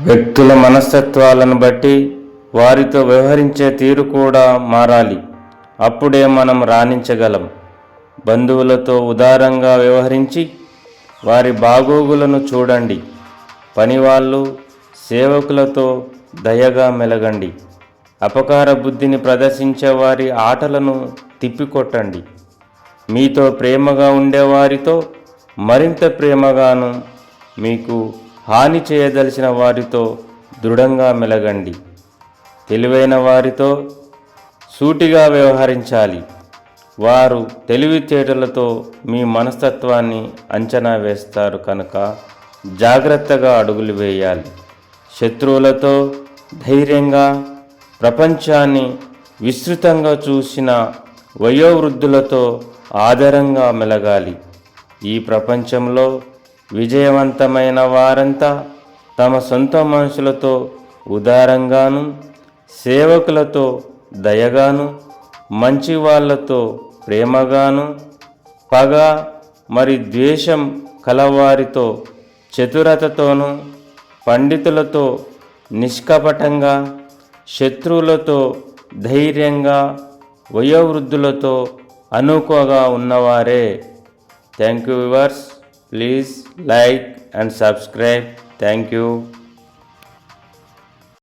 వ్యక్తుల మనస్తత్వాలను బట్టి వారితో వ్యవహరించే తీరు కూడా మారాలి. అప్పుడే మనం రాణించగలం. బంధువులతో ఉదారంగా వ్యవహరించి వారి బాగోగులను చూడండి. పనివాళ్ళు, సేవకులతో దయగా మెలగండి. అపకార బుద్ధిని ప్రదర్శించే వారి ఆటలను తిప్పికొట్టండి. మీతో ప్రేమగా ఉండేవారితో మరింత ప్రేమగాను, మీకు హాని చేయదలిచిన వారితో దృఢంగా మెలగండి. తెలివైన వారితో సూటిగా వ్యవహరించాలి. వారు తెలివితేటలతో మీ మనస్తత్వాన్ని అంచనా వేస్తారు కనుక జాగ్రత్తగా అడుగులు వేయాలి. శత్రువులతో ధైర్యంగా, ప్రపంచాన్ని విస్తృతంగా చూసిన వయోవృద్ధులతో ఆదరంగా మెలగాలి. ఈ ప్రపంచంలో విజయవంతమైన వారంతా తమ సొంత మనుషులతో ఉదారంగాను, సేవకులతో దయగాను, మంచి వాళ్ళతో ప్రేమగాను, పగ మరి ద్వేషం కలవారితో చతురతతోనూ, పండితులతో నిష్కపటంగా, శత్రువులతో ధైర్యంగా, వయోవృద్ధులతో అనుకువగా ఉన్నవారే. Thank you viewers. Please like and subscribe. Thank you.